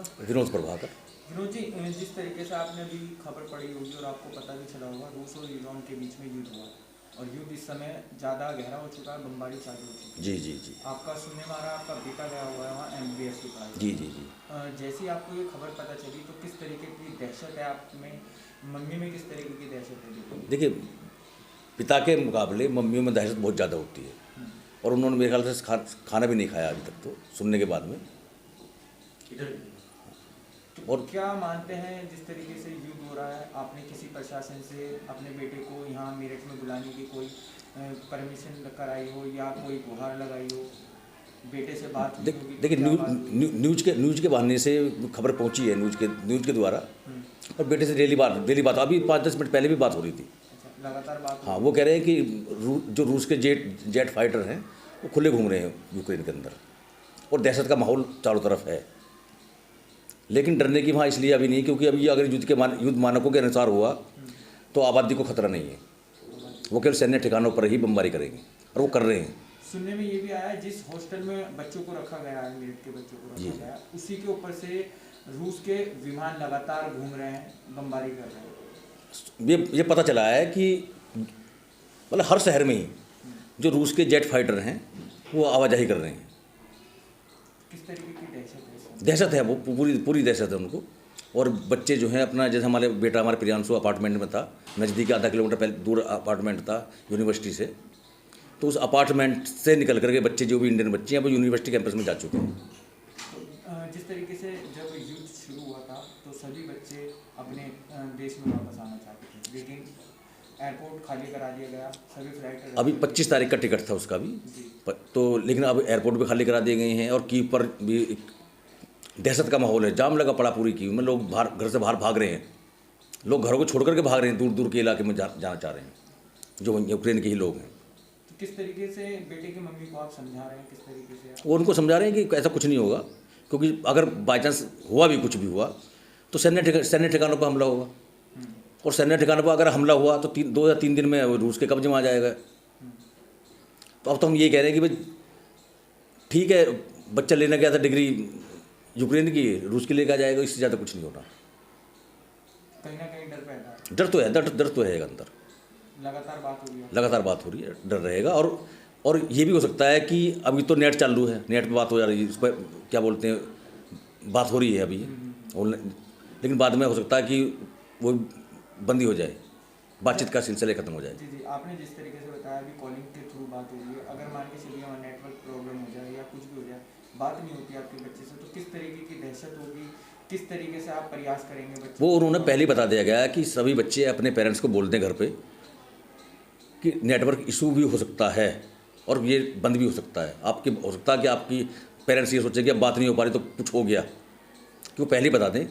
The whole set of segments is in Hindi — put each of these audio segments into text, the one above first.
आपका? विनोद प्रभाकर। विनोद जी, जिस तरीके से आपने अभी खबर पढ़ी होगी और आपको पता भी चला होगा, रूस और ईरान के बीच में युद्ध हुआ और युद्ध इस समय ज़्यादा गहरा हो चुका है, बमबारी चालू हो चुकी जी है। जी जी आपका सुनने में आ रहा है आपका बेटा गया हुआ है वहाँ MBBS की पढ़ाई जी करने। जी जी। जैसे ही आपको ये खबर पता चली तो किस तरीके की दहशत है आप में, मम्मी में किस तरीके की दहशत है देखो? देखिए, पिता के मुकाबले मम्मियों में दहशत बहुत ज़्यादा होती है, और उन्होंने मेरे ख्याल से खाना भी नहीं खाया अभी तक, तो सुनने के बाद में। तो और क्या मानते हैं जिस तरीके से युद्ध हो रहा है, आपने किसी प्रशासन से अपने बेटे को यहाँ मेरठ में बुलाने की कोई परमिशन कराई हो या कोई गुहार लगाई हो, बेटे से बात हुई होगी तो देखिए, क्या बात हुई? न्यूज़ के बहाने से खबर पहुंची है, न्यूज़ के द्वारा। और बेटे से डेली बात, अभी 5-10 मिनट पहले भी बात हो रही थी। अच्छा, लगातार बात हाँ, हो वो कह रहे हैं कि जो रूस के जेट फाइटर हैं वो खुले घूम रहे हैं यूक्रेन के अंदर, और दहशत का माहौल चारों तरफ है। लेकिन डरने की वहाँ इसलिए अभी नहीं, क्योंकि अभी अगर युद्ध मानकों के अनुसार हुआ तो आबादी को खतरा नहीं है। वो केवल सैन्य ठिकानों पर ही बमबारी करेंगे, और वो कर रहे हैं। सुनने में ये भी आया है जिस हॉस्टल में बच्चों को रखा गया है, मेरठ के बच्चों को रखा गया है, उसी के ऊपर से रूस के विमान लगातार घूम रहे हैं, बमबारी कर रहे हैं। ये पता चला है कि मतलब हर शहर में ही जो रूस के जेट फाइटर हैं वो आवाजाही कर रहे हैं। किस तरीके की दहशत है इसमें? दहशत है, वो पूरी दहशत है उनको। और बच्चे जो हैं अपना, जैसे हमारे प्रियांशु अपार्टमेंट में था, नज़दीक आधा किलोमीटर पहले दूर अपार्टमेंट था यूनिवर्सिटी से, तो उस अपार्टमेंट से निकल करके बच्चे, जो भी इंडियन बच्चे हैं, वो यूनिवर्सिटी कैंपस में जा चुके हैं। तो जिस तरीके से जब युद्ध शुरू हुआ था तो सभी बच्चे अपने देश में वापस आना चाहते थे, लेकिन एयरपोर्ट खाली करा दिया गया, सभी फ्लाइट अभी 25 तारीख का टिकट था उसका भी, जी। तो लेकिन अब एयरपोर्ट भी खाली करा दिए गए हैं, और कीव पर भी दहशत का माहौल है। जाम लगा पड़ा पूरी कीव में, लोग घर से बाहर भाग रहे हैं, लोग घरों को छोड़ करके भाग रहे हैं, दूर दूर के इलाके में जाना चाह रहे हैं, जो यूक्रेन के ही लोग हैं। तो किस तरीके से बेटे की मम्मी को आप समझा रहे हैं, किस तरीके से वो उनको समझा रहे हैं कि ऐसा कुछ नहीं होगा, क्योंकि अगर बाई चांस हुआ भी, कुछ भी हुआ, तो सैन्य ठिकानों पर हमला होगा, और सैन्य ठिकानों पर अगर हमला हुआ तो 2 या 3 दिन में रूस के कब्जे में आ जाएगा। तो अब तो हम ये कह रहे हैं कि भाई ठीक है, बच्चा लेने गया था डिग्री यूक्रेन की, रूस की लेकर आ जाएगा, इससे ज़्यादा कुछ नहीं होना। कहीं ना कहीं डर पैदा है? डर तो है, डर तो रहेगा अंदर। लगातार बात हो रही है? लगातार बात हो रही है, डर रहेगा। और ये भी हो सकता है कि अभी तो नेट चालू है, नेट पे बात हो जा रही है, इस पर क्या बोलते हैं, बात हो रही है अभी ऑनलाइन, लेकिन बाद में हो सकता है कि वो बंदी हो जाए, बातचीत का सिलसिला खत्म हो जाए। जी जी, आपने जिस तरीके से बताया अभी कॉलिंग के थ्रू बात हो रही है, अगर मान के चलिए वहाँ नेटवर्क प्रॉब्लम हो जाए या कुछ भी हो जाए, बात नहीं होती आपके बच्चे से, तो किस तरीके की दहशत होगी, किस तरीके से आप प्रयास करेंगे बच्चे? वो उन्होंने पहले ही बता दिया गया है कि सभी बच्चे अपने पेरेंट्स को बोल दें घर पे कि नेटवर्क इशू भी हो सकता है और ये बंद भी हो सकता है। हो सकता है कि आपकी पेरेंट्स ये सोचें कि अब बात नहीं हो पा रही तो कुछ हो गया, कि वो पहले ही बता दें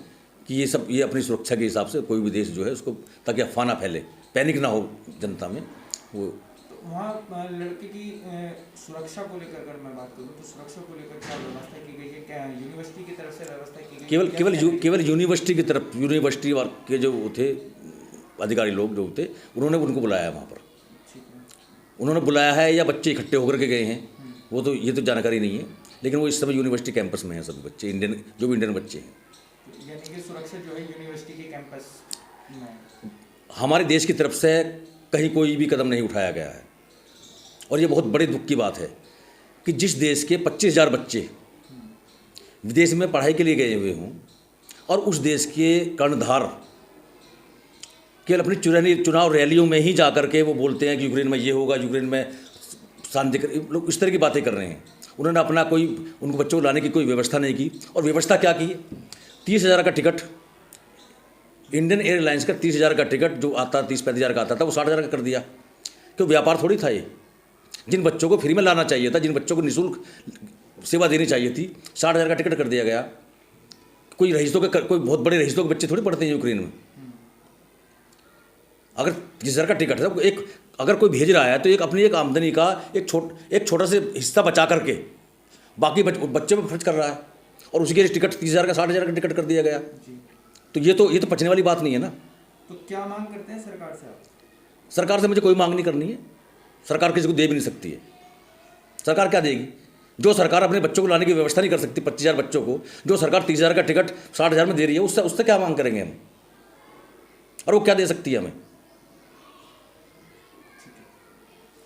कि ये अपनी सुरक्षा के हिसाब से कोई भी देश जो है उसको, ताकि अफवाह ना फैले, पैनिक ना हो जनता में। वो तो वहाँ लड़के की सुरक्षा को लेकर अगर मैं बात करूँ तो सुरक्षा को लेकर क्या व्यवस्था की गई है? क्या यूनिवर्सिटी की तरफ से व्यवस्था की गई? केवल यूनिवर्सिटी की तरफ, यूनिवर्सिटी के जो थे अधिकारी लोग जो थे, उन्होंने उनको बुलाया वहाँ पर। उन्होंने बुलाया है या बच्चे इकट्ठे होकर के गए हैं, वो तो ये तो जानकारी नहीं है, लेकिन वो इस समय यूनिवर्सिटी कैंपस में हैं सभी बच्चे, जो भी इंडियन बच्चे हैं। यानी कि सुरक्षा जो है यूनिवर्सिटी के कैंपस में हमारे देश की तरफ से कहीं कोई भी कदम नहीं उठाया गया है, और ये बहुत बड़े दुख की बात है कि जिस देश के 25,000 बच्चे विदेश में पढ़ाई के लिए गए हुए हों, और उस देश के कर्णधार केवल अपनी चुनाव रैलियों में ही जा करके वो बोलते हैं कि यूक्रेन में ये होगा, यूक्रेन में शांति लोग इस तरह की बातें कर रहे हैं। उन्होंने उनको बच्चों को लाने की कोई व्यवस्था नहीं की, और व्यवस्था क्या की? 30,000 का टिकट, इंडियन एयरलाइंस का 30,000 का टिकट जो आता 30-35,000 का आता था, वो 60,000 का कर दिया। क्यों? व्यापार थोड़ी था ये। जिन बच्चों को फ्री में लाना चाहिए था, जिन बच्चों को निःशुल्क सेवा देनी चाहिए थी, 60,000 का टिकट कर दिया गया। कोई बहुत बड़े रईसों के बच्चे थोड़ी पढ़ते हैं यूक्रेन में। अगर 30,000 का टिकट है, अगर कोई भेज रहा है तो अपनी आमदनी का एक छोटा सा हिस्सा बचा करके बाकी बच्चे पर खर्च कर रहा है, और उसी के लिए टिकट 30,000 का 60,000 का टिकट कर दिया गया। तो ये तो पचने वाली बात नहीं है ना। तो क्या मांग करते हैं सरकार से आप? सरकार से मुझे कोई मांग नहीं करनी है, सरकार किसी को दे भी नहीं सकती है। सरकार क्या देगी? जो सरकार अपने बच्चों को लाने की व्यवस्था नहीं कर सकती, 25,000 बच्चों को, जो सरकार 30,000 का टिकट 60,000 में दे रही है, उससे क्या मांग करेंगे हम? और वो क्या दे सकती है हमें?